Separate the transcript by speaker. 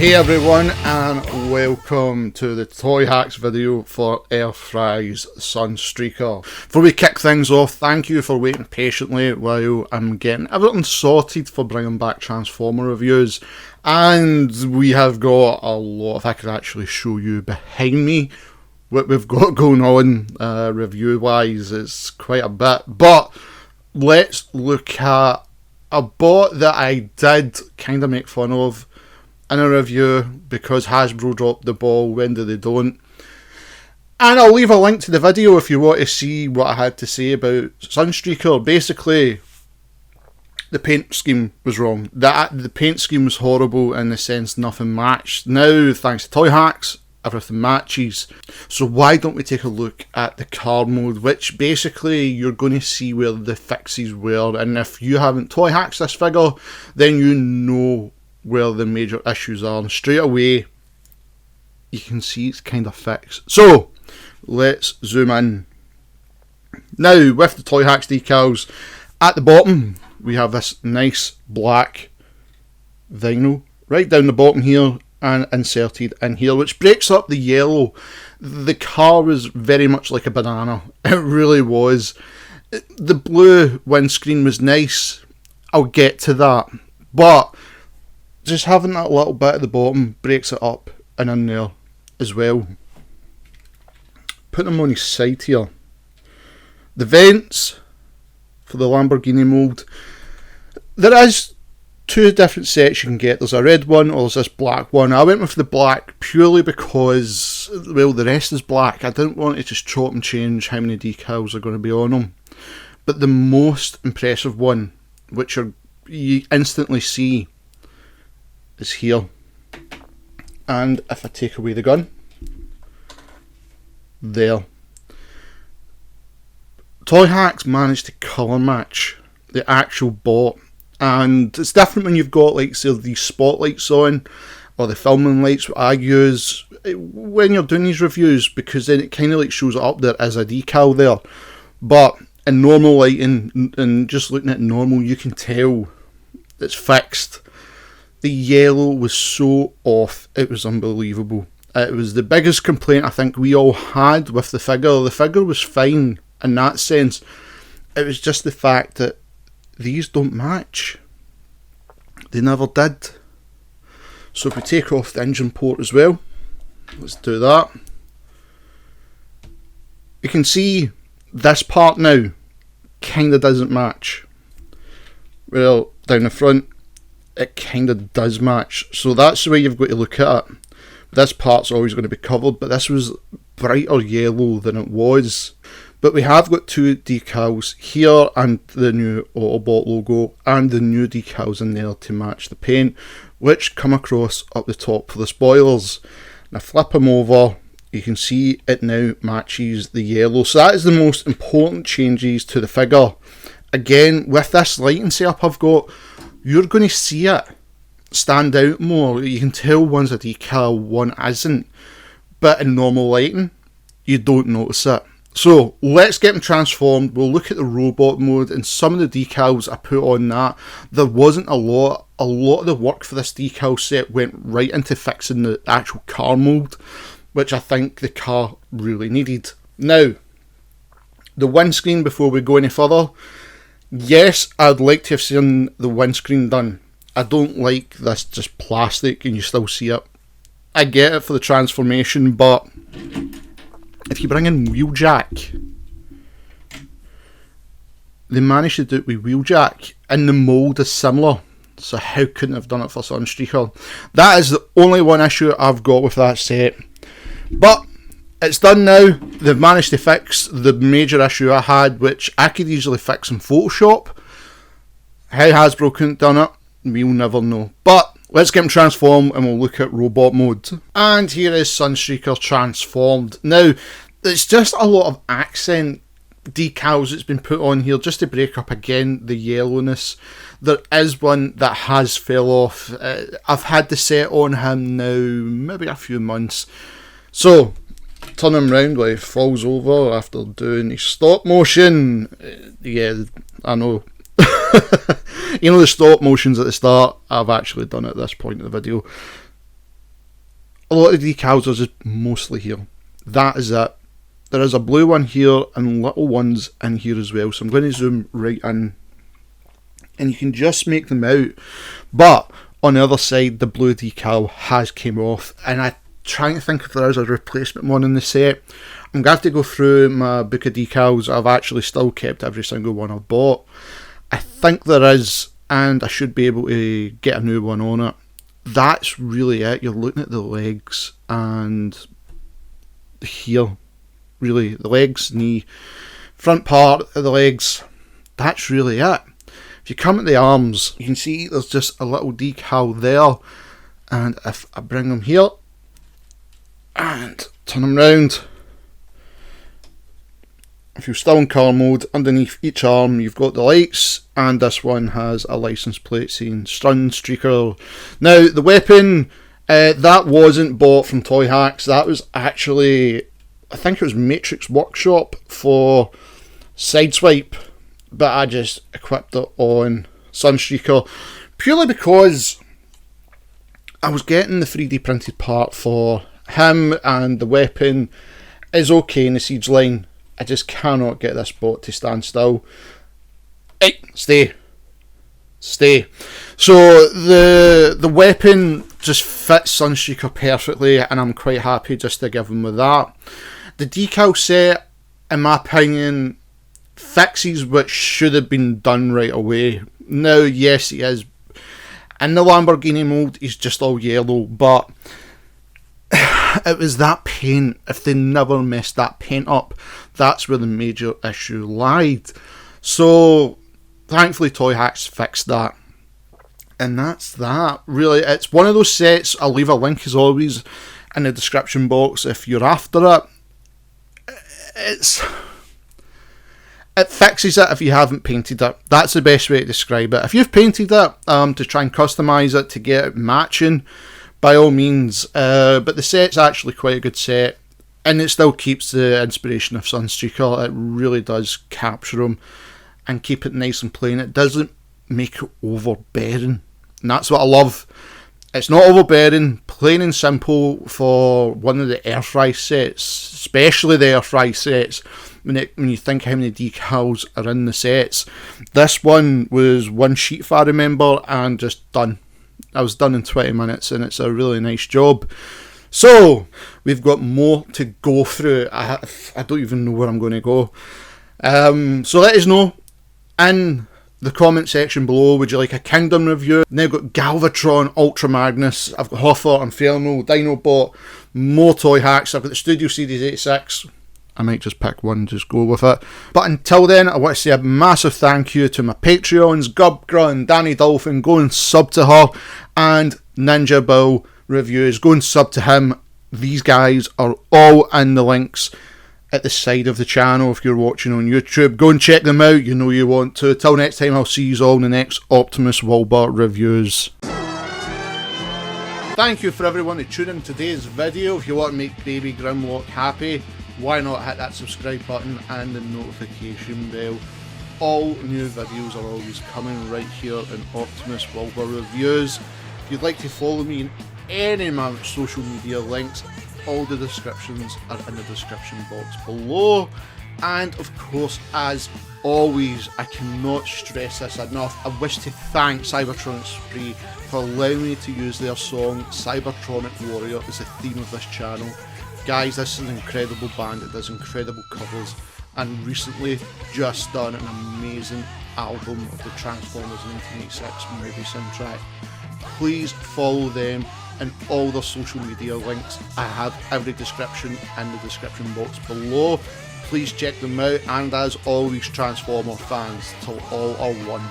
Speaker 1: Hey everyone, and welcome to the Toyhax video for Earthrise Sunstreaker. Before we kick things off, thank you for waiting patiently while I'm getting everything sorted for bringing back Transformer reviews. And we have got a lot, if I could actually show you behind me what we've got going on review wise, it's quite a bit. But let's look at a bot that I did kind of make fun of in a review because Hasbro dropped the ball, when do they don't. And I'll leave a link to the video if you want to see what I had to say about Sunstreaker. Basically, the paint scheme was wrong. The paint scheme was horrible in the sense nothing matched. Now, thanks to Toyhax, everything matches. So why don't we take a look at the car mode, which basically you're going to see where the fixes were. And if you haven't Toyhaxed this figure, then you know where the major issues are, and straight away you can see it's kind of fixed. So let's zoom in. Now with the Toyhax decals, at the bottom we have this nice black vinyl right down the bottom here and inserted in here, which breaks up the yellow. The car was very much like a banana, it really was. The blue windscreen was nice, I'll get to that, but just having that little bit at the bottom breaks it up and in there as well. Put them on his side here. The vents for the Lamborghini mould. There is two different sets you can get. There's a red one or there's this black one. I went with the black purely because, well, the rest is black. I didn't want to just chop and change how many decals are going to be on them. But the most impressive one, which you instantly see, is here. And if I take away the gun, there. Toyhax managed to colour match the actual bot, and it's different when you've got, like, say, these spotlights on or the filming lights what I use when you're doing these reviews, because then it kind of like shows it up there as a decal there. But in normal lighting and just looking at normal, you can tell it's fixed. The yellow was so off, it was unbelievable. It was the biggest complaint I think we all had with the figure. The figure was fine in that sense. It was just the fact that these don't match. They never did. So if we take off the engine port as well, let's do that. You can see this part now kind of doesn't match. Well, down the front, it kind of does match, so that's the way you've got to look at it. This part's always going to be covered, but this was brighter yellow than it was. But we have got two decals here and the new Autobot logo and the new decals in there to match the paint, which come across up the top for the spoilers. Now flip them over, you can see it now matches the yellow. So that is the most important changes to the figure. Again, with this lighting setup I've got, you're going to see it stand out more. You can tell one's a decal, one isn't. But in normal lighting, you don't notice it. So let's get them transformed. We'll look at the robot mode and some of the decals I put on that. There wasn't a lot. A lot of the work for this decal set went right into fixing the actual car mold, which I think the car really needed. Now, the windscreen before we go any further. Yes, I'd like to have seen the windscreen done. I don't like this just plastic and you still see it. I get it for the transformation, but if you bring in Wheeljack, they managed to do it with Wheeljack and the mould is similar. So how couldn't have done it for Sunstreaker? That is the only one issue I've got with that set. But it's done now. They've managed to fix the major issue I had, which I could easily fix in Photoshop. How Hasbro couldn't done it, we'll never know. But let's get them transformed and we'll look at robot mode. And here is Sunstreaker transformed. Now, it's just a lot of accent decals that's been put on here just to break up again the yellowness. There is one that has fell off. I've had the set on him now maybe a few months. So turn him round while he falls over after doing his stop motion. Yeah, I know. You know the stop motions at the start? I've actually done it at this point in the video. a lot of decals are just mostly here. That is it. There is a blue one here and little ones in here as well, so I'm going to zoom right in and you can just make them out. But on the other side, the blue decal has came off, and I'm trying to think if there is a replacement one in the set. I'm going to have to go through my book of decals. I've actually still kept every single one I've bought. I think there is, and I should be able to get a new one on it. That's really it. You're looking at the legs and here. Really, the legs, knee, front part of the legs, that's really it. If you come at the arms, you can see there's just a little decal there, and if I bring them here and turn them round, if you're still in car mode, underneath each arm you've got the lights, and this one has a license plate saying Sunstreaker. Now the weapon, that wasn't bought from Toyhax, that was actually, I think it was Matrix Workshop for Sideswipe, but I just equipped it on Sunstreaker purely because I was getting the 3D printed part for him, and the weapon is okay in the siege line. I just cannot get this bot to stand still. Hey, stay. So the weapon just fits Sunstreaker perfectly, and I'm quite happy just to give him with that. The decal set, in my opinion, fixes what should have been done right away. Now, yes, he is in the Lamborghini mold, he's just all yellow, but it was that paint. If they never messed that paint up, that's where the major issue lied. So, thankfully, Toyhax fixed that. And that's that. Really, it's one of those sets. I'll leave a link, as always, in the description box if you're after it. It fixes it if you haven't painted it. That's the best way to describe it. If you've painted it to try and customise it to get it matching, by all means. But the set's actually quite a good set, and it still keeps the inspiration of Sunstreaker. It really does capture him and keep it nice and plain. It doesn't make it overbearing, and that's what I love. It's not overbearing, plain and simple for one of the Earthrise sets, especially the Earthrise sets. When you think how many decals are in the sets, this one was one sheet if I remember, and just done. I was done in 20 minutes, and it's a really nice job. So we've got more to go through. I don't even know where I'm going to go. So let us know in the comment section below, would you like a Kingdom review? Now I've got Galvatron, Ultra Magnus, I've got Hoffer, Inferno, Dinobot, more Toyhax, I've got the Studio Series 86. I might just pick one and just go with it. But until then, I want to say a massive thank you to my Patreons, Gubgra and Danny Dolphin. Go and sub to her. And Ninja Bill Reviews. Go and sub to him. These guys are all in the links at the side of the channel if you're watching on YouTube. Go and check them out. You know you want to. Till next time, I'll see you all in the next Optimus Wilbur Reviews. Thank you for everyone to tune in today's video. If you want to make Baby Grimlock happy, why not hit that subscribe button and the notification bell. All new videos are always coming right here in Optimus Wilbur Reviews. If you'd like to follow me in any of my social media links, all the descriptions are in the description box below. And of course, as always, I cannot stress this enough, I wish to thank Cybertronic Spree for allowing me to use their song Cybertronic Warrior as the theme of this channel. Guys, this is an incredible band that does incredible covers, and recently just done an amazing album of the Transformers 1986 movie soundtrack. Please follow them and all their social media links. I have every description in the description box below. Please check them out, and as always, Transformer fans, till all are one.